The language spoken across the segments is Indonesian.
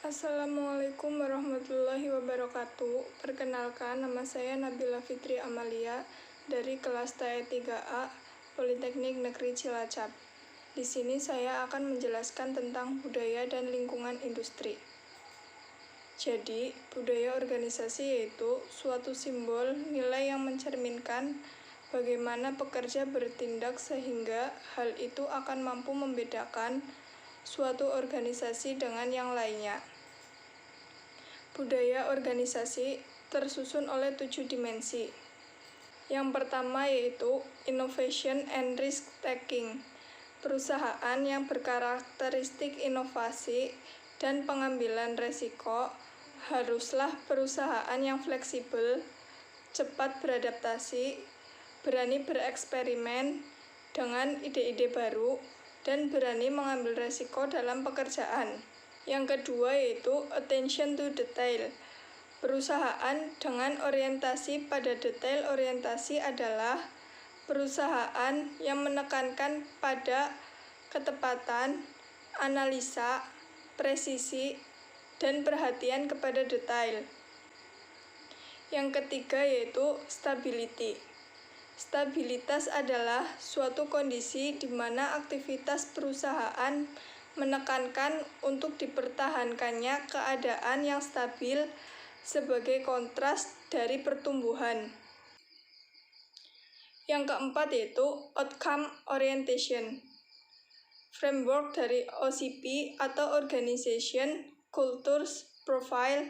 Assalamualaikum warahmatullahi wabarakatuh. Perkenalkan, nama saya Nabila Fitri Amalia dari kelas TE 3A Politeknik Negeri Cilacap. Di sini saya akan menjelaskan tentang budaya dan lingkungan industri. Jadi, budaya organisasi yaitu suatu simbol nilai yang mencerminkan bagaimana pekerja bertindak sehingga hal itu akan mampu membedakan suatu organisasi dengan yang lainnya. Budaya organisasi tersusun oleh 7 dimensi. Yang pertama yaitu innovation and risk taking. Perusahaan yang berkarakteristik inovasi dan pengambilan resiko haruslah perusahaan yang fleksibel, cepat beradaptasi, berani bereksperimen dengan ide-ide baru, dan berani mengambil resiko dalam pekerjaan. Yang kedua yaitu attention to detail. Perusahaan dengan orientasi pada detail orientasi adalah perusahaan yang menekankan pada ketepatan, analisa, presisi, dan perhatian kepada detail. Yang ketiga yaitu stability. Stabilitas adalah suatu kondisi di mana aktivitas perusahaan menekankan untuk dipertahankannya keadaan yang stabil sebagai kontras dari pertumbuhan. Yang keempat yaitu outcome orientation. Framework dari OCP atau Organization Cultures Profile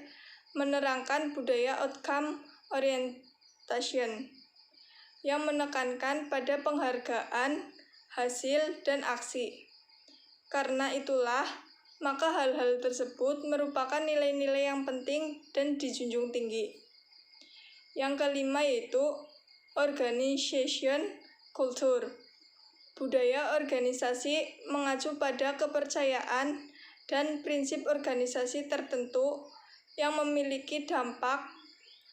menerangkan budaya outcome orientation yang menekankan pada penghargaan, hasil, dan aksi. Karena itulah, maka hal-hal tersebut merupakan nilai-nilai yang penting dan dijunjung tinggi. Yang kelima yaitu organization culture. Budaya organisasi mengacu pada kepercayaan dan prinsip organisasi tertentu yang memiliki dampak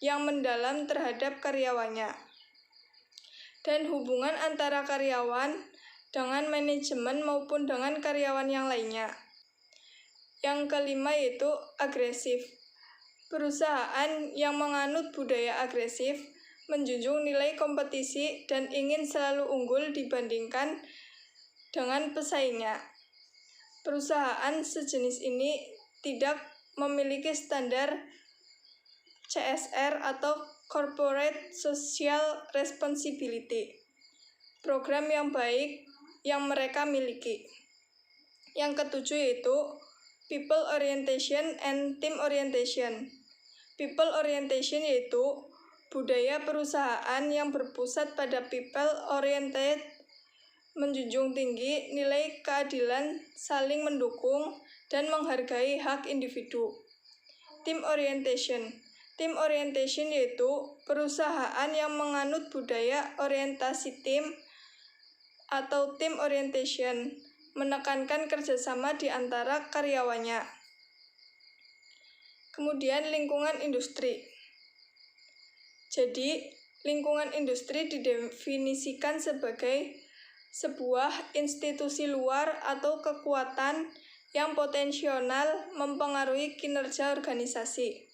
yang mendalam terhadap karyawannya dan hubungan antara karyawan dengan manajemen maupun dengan karyawan yang lainnya. Yang kelima yaitu agresif. Perusahaan yang menganut budaya agresif menjunjung nilai kompetisi dan ingin selalu unggul dibandingkan dengan pesaingnya. Perusahaan sejenis ini tidak memiliki standar CSR atau Corporate Social Responsibility, program yang baik yang mereka miliki. Yang ketujuh yaitu people orientation and team orientation. People orientation yaitu budaya perusahaan yang berpusat pada people oriented, menjunjung tinggi nilai keadilan, saling mendukung, dan menghargai hak individu. Team orientation. Team orientation yaitu perusahaan yang menganut budaya orientasi tim atau team orientation, menekankan kerjasama di antara karyawannya. Kemudian lingkungan industri. Jadi, lingkungan industri didefinisikan sebagai sebuah institusi luar atau kekuatan yang potensial mempengaruhi kinerja organisasi.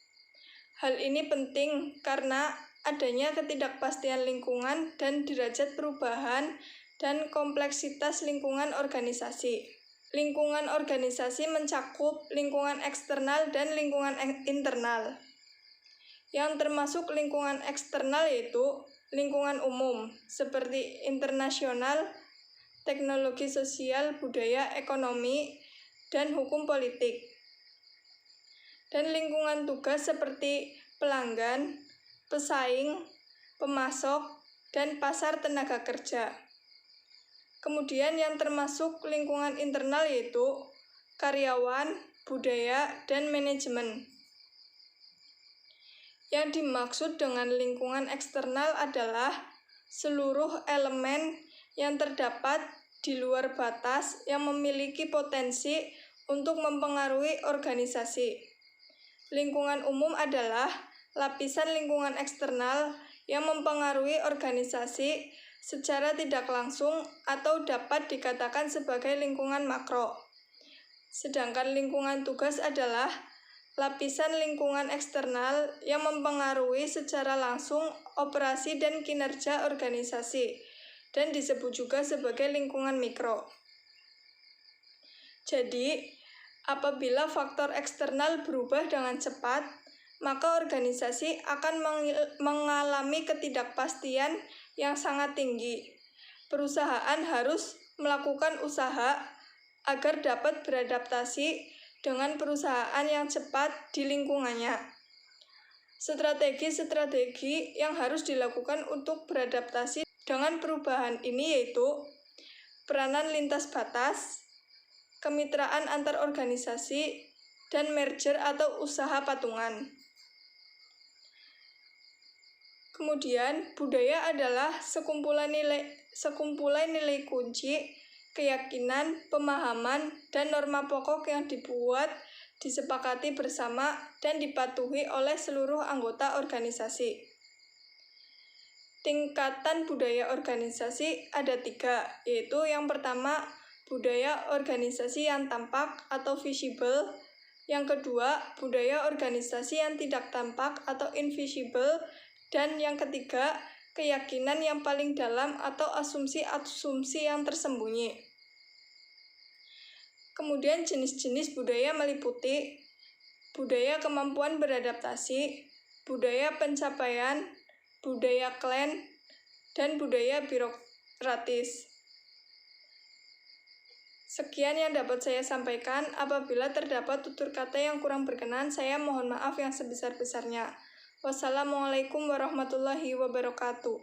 Hal ini penting karena adanya ketidakpastian lingkungan dan derajat perubahan dan kompleksitas lingkungan organisasi. Lingkungan organisasi mencakup lingkungan eksternal dan lingkungan internal. Yang termasuk lingkungan eksternal yaitu lingkungan umum, seperti internasional, teknologi sosial, budaya, ekonomi, dan hukum politik. Dan lingkungan tugas seperti pelanggan, pesaing, pemasok, dan pasar tenaga kerja. Kemudian yang termasuk lingkungan internal yaitu karyawan, budaya, dan manajemen. Yang dimaksud dengan lingkungan eksternal adalah seluruh elemen yang terdapat di luar batas yang memiliki potensi untuk mempengaruhi organisasi. Lingkungan umum adalah lapisan lingkungan eksternal yang mempengaruhi organisasi secara tidak langsung atau dapat dikatakan sebagai lingkungan makro. Sedangkan lingkungan tugas adalah lapisan lingkungan eksternal yang mempengaruhi secara langsung operasi dan kinerja organisasi, dan disebut juga sebagai lingkungan mikro. Jadi, apabila faktor eksternal berubah dengan cepat, maka organisasi akan mengalami ketidakpastian yang sangat tinggi. Perusahaan harus melakukan usaha agar dapat beradaptasi dengan perusahaan yang cepat di lingkungannya. Strategi-strategi yang harus dilakukan untuk beradaptasi dengan perubahan ini yaitu peranan lintas batas, kemitraan antar organisasi, dan merger atau usaha patungan. Kemudian, budaya adalah sekumpulan nilai kunci, keyakinan, pemahaman, dan norma pokok yang dibuat, disepakati bersama, dan dipatuhi oleh seluruh anggota organisasi. Tingkatan budaya organisasi ada 3, yaitu yang pertama, budaya organisasi yang tampak atau visible. Yang kedua, budaya organisasi yang tidak tampak atau invisible. Dan yang ketiga, keyakinan yang paling dalam atau asumsi-asumsi yang tersembunyi. Kemudian jenis-jenis budaya meliputi budaya kemampuan beradaptasi, budaya pencapaian, budaya klan, dan budaya birokratis. Sekian yang dapat saya sampaikan. Apabila terdapat tutur kata yang kurang berkenan, saya mohon maaf yang sebesar-besarnya. Wassalamualaikum warahmatullahi wabarakatuh.